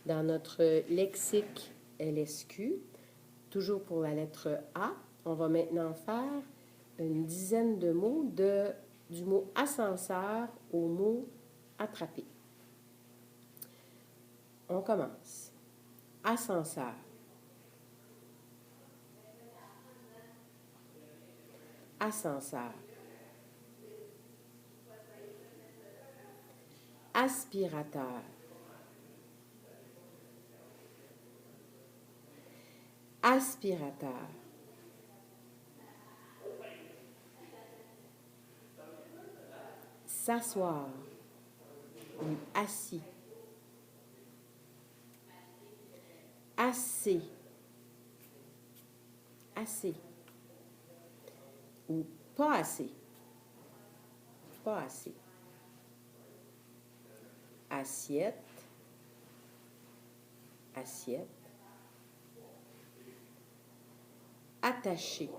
dans notre lexique LSQ, toujours pour la lettre A, on va maintenant faire une dizaine de mots du mot ascenseur au mot attraper. On commence. Ascenseur. Ascenseur. Aspirateur. Aspirateur. S'asseoir ou assis. Assez. Assez. Ou pas assez. Pas assez. Assiette. Assiette. Attaché.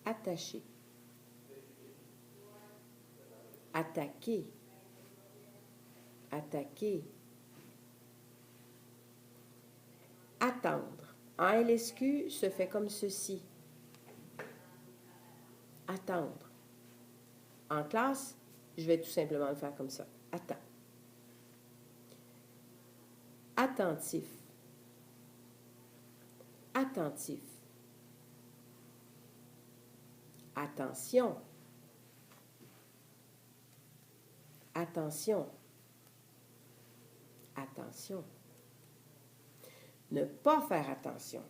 Attaché. Attaquer. Attaquer. Attendre. En LSQ se fait comme ceci. Attendre. En classe, je vais tout simplement le faire comme ça. Attends. Attentif. Attentif. Attention. Attention. Attention. Ne pas faire attention.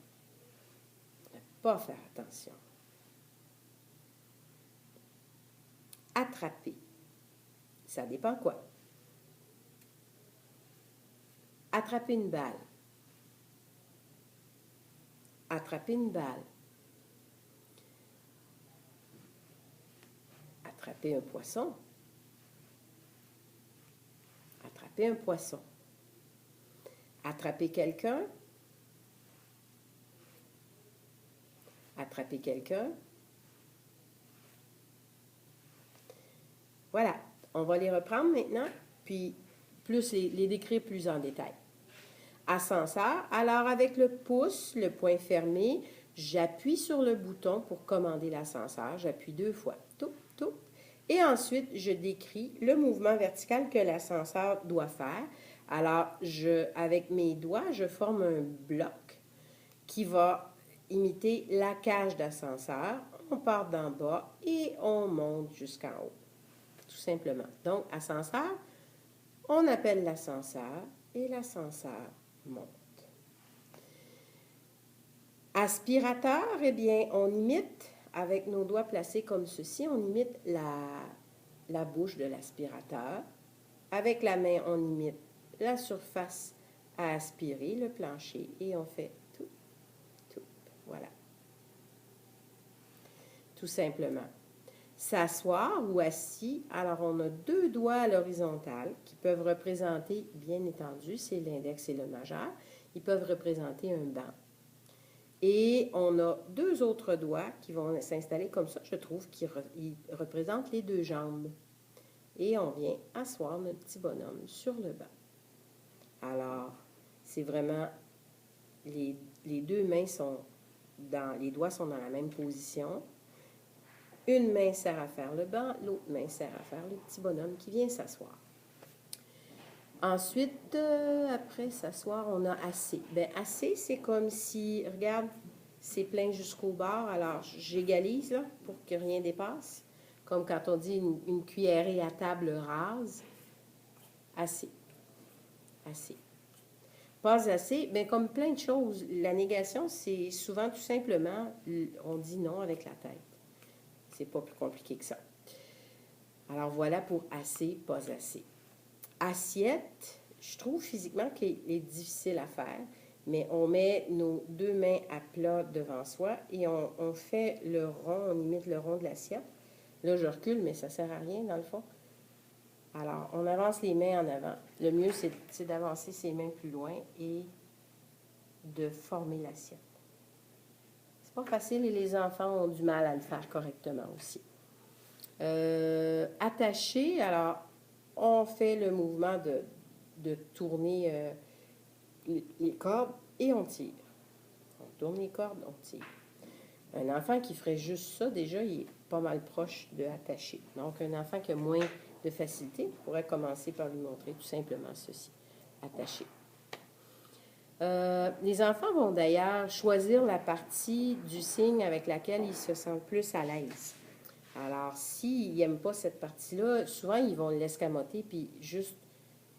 Ne pas faire attention. Attraper. Ça dépend quoi. Attraper une balle. Attraper une balle. Attraper un poisson. Attraper un poisson. Attraper quelqu'un. Attraper quelqu'un. Voilà, on va les reprendre maintenant, puis plus les décrire plus en détail. Ascenseur, alors avec le pouce, le poing fermé, j'appuie sur le bouton pour commander l'ascenseur. J'appuie 2 fois. Toup, toup. Et ensuite, je décris le mouvement vertical que l'ascenseur doit faire. Alors, avec mes doigts, je forme un bloc qui va imiter la cage d'ascenseur. On part d'en bas et on monte jusqu'en haut. Tout simplement. Donc, ascenseur, on appelle l'ascenseur et l'ascenseur monte. Aspirateur, eh bien, on imite, avec nos doigts placés comme ceci, on imite la bouche de l'aspirateur. Avec la main, on imite la surface à aspirer, le plancher, et on fait tout, tout. Voilà. Tout simplement. S'asseoir ou assis, alors on a 2 doigts à l'horizontale qui peuvent représenter, bien entendu, c'est l'index et le majeur, ils peuvent représenter un banc. Et on a 2 autres doigts qui vont s'installer comme ça, je trouve, qui représentent les 2 jambes. Et on vient asseoir notre petit bonhomme sur le banc. Alors, c'est vraiment, les 2 mains sont les doigts sont dans la même position. Une main sert à faire le banc, l'autre main sert à faire le petit bonhomme qui vient s'asseoir. Ensuite, après s'asseoir, on a assez. Bien, assez, c'est comme si, regarde, c'est plein jusqu'au bord. Alors, j'égalise là, pour que rien dépasse. Comme quand on dit une cuillerée à table rase. Assez. Assez. Pas assez, bien, comme plein de choses. La négation, c'est souvent tout simplement, on dit non avec la tête. C'est pas plus compliqué que ça. Alors voilà pour assez, pas assez. Assiette, je trouve physiquement qu'elle est difficile à faire, mais on met nos 2 mains à plat devant soi et on fait le rond, on imite le rond de l'assiette. Là, je recule, mais ça ne sert à rien dans le fond. Alors, on avance les mains en avant. Le mieux, c'est d'avancer ses mains plus loin et de former l'assiette. C'est pas facile et les enfants ont du mal à le faire correctement aussi. Attaché, alors on fait le mouvement de tourner les cordes et on tire. On tourne les cordes, on tire. Un enfant qui ferait juste ça, déjà, il est pas mal proche de attacher. Donc, un enfant qui a moins de facilité pourrait commencer par lui montrer tout simplement ceci, attacher. Les enfants vont d'ailleurs choisir la partie du signe avec laquelle ils se sentent plus à l'aise. Alors, s'ils n'aiment pas cette partie-là, souvent, ils vont l'escamoter puis juste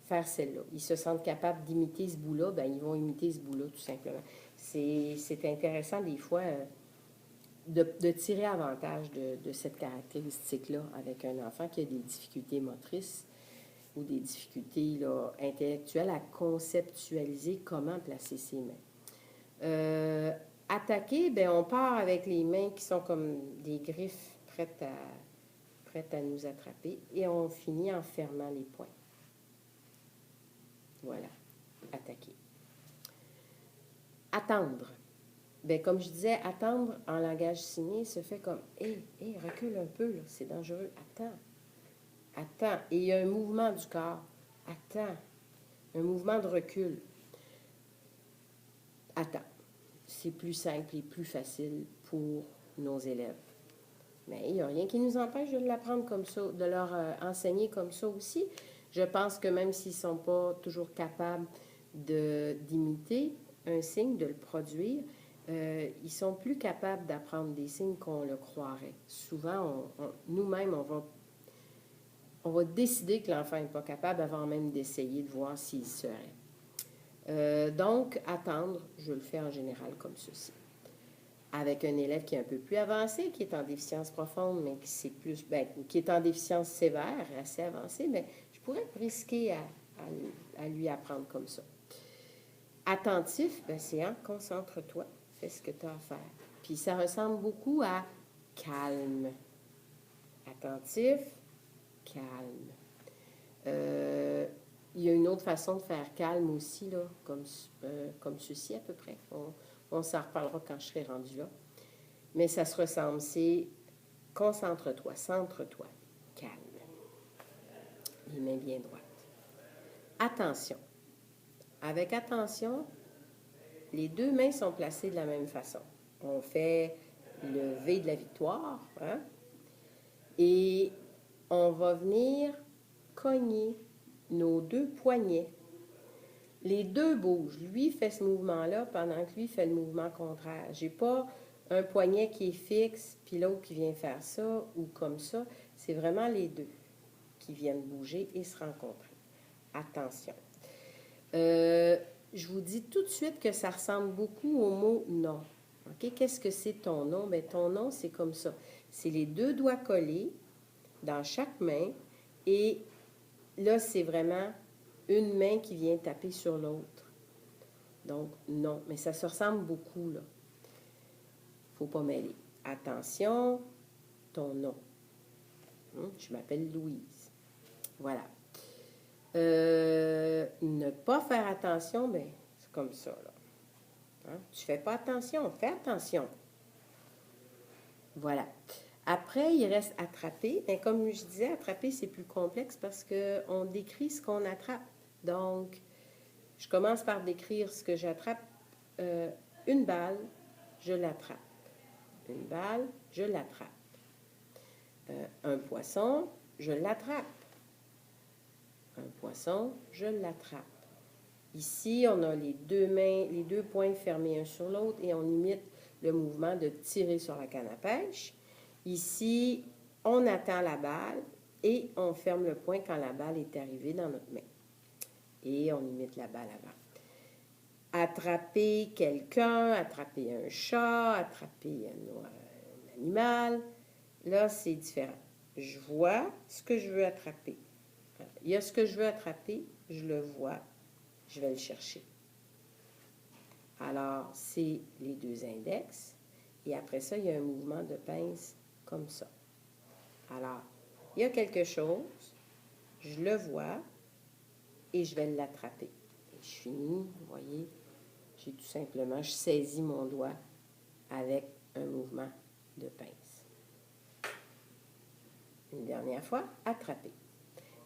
faire celle-là. Ils se sentent capables d'imiter ce bout-là, bien, ils vont imiter ce bout-là, tout simplement. C'est intéressant, des fois, de tirer avantage de cette caractéristique-là avec un enfant qui a des difficultés motrices ou des difficultés là, intellectuelles à conceptualiser comment placer ses mains. Attaquer, bien, on part avec les mains qui sont comme des griffes prêtes à nous attraper et on finit en fermant les poings. Voilà, attaquer. Attendre. Bien, comme je disais, attendre en langage signé se fait comme « Hé, recule un peu, là, c'est dangereux, attends. » Et il y a un mouvement du corps. Attends. Un mouvement de recul. Attends. C'est plus simple et plus facile pour nos élèves. Mais il n'y a rien qui nous empêche de l'apprendre comme ça, de leur enseigner comme ça aussi. Je pense que même s'ils ne sont pas toujours capables d'imiter un signe, de le produire, ils sont plus capables d'apprendre des signes qu'on le croirait. Souvent, nous-mêmes, on va décider que l'enfant n'est pas capable avant même d'essayer de voir s'il serait. Donc, attendre, je le fais en général comme ceci. Avec un élève qui est un peu plus avancé, qui est en déficience profonde, mais qui est en déficience sévère, assez avancée, mais je pourrais risquer à lui apprendre comme ça. Attentif, c'est concentre-toi, fais ce que tu as à faire. Puis ça ressemble beaucoup à calme. Attentif, calme. Il y a une autre façon de faire calme aussi, là, comme ceci à peu près. On s'en reparlera quand je serai rendue là. Mais ça se ressemble, c'est concentre-toi, centre-toi, calme. Les mains bien droites. Attention. Avec attention, les deux mains sont placées de la même façon. On fait le V de la victoire, hein? Et on va venir cogner nos deux poignets. Les deux bougent. Lui fait ce mouvement-là pendant que lui fait le mouvement contraire. Je n'ai pas un poignet qui est fixe, puis l'autre qui vient faire ça ou comme ça. C'est vraiment les deux qui viennent bouger et se rencontrer. Attention. Je vous dis tout de suite que ça ressemble beaucoup au mot « non ». Okay? Qu'est-ce que c'est ton nom? Bien, ton nom, c'est comme ça. C'est les deux doigts collés dans chaque main et là, c'est vraiment une main qui vient taper sur l'autre. Donc, non. Mais ça se ressemble beaucoup, là. Il ne faut pas mêler. Attention, ton nom. Je m'appelle Louise. Voilà. Ne pas faire attention, bien, c'est comme ça, là. Tu ne fais pas attention, fais attention. Voilà. Après, il reste attraper. Mais comme je disais, attraper, c'est plus complexe parce qu'on décrit ce qu'on attrape. Donc, je commence par décrire ce que j'attrape. Une balle, je l'attrape. Une balle, je l'attrape. Un poisson, je l'attrape. Un poisson, je l'attrape. Ici, on a les deux mains, les deux poings fermés un sur l'autre et on imite le mouvement de tirer sur la canne à pêche. Ici, on attend la balle et on ferme le poing quand la balle est arrivée dans notre main. Et on imite la balle avant. Attraper quelqu'un, attraper un chat, attraper un animal, là, c'est différent. Je vois ce que je veux attraper. Il y a ce que je veux attraper, je le vois, je vais le chercher. Alors, c'est les deux index. Et après ça, il y a un mouvement de pince comme ça. Alors, il y a quelque chose, je le vois et je vais l'attraper. Et je finis, vous voyez, j'ai tout simplement, je saisis mon doigt avec un mouvement de pince. Une dernière fois, attraper.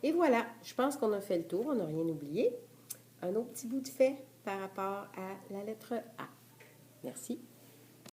Et voilà, je pense qu'on a fait le tour, on n'a rien oublié. Un autre petit bout de fait par rapport à la lettre A. Merci.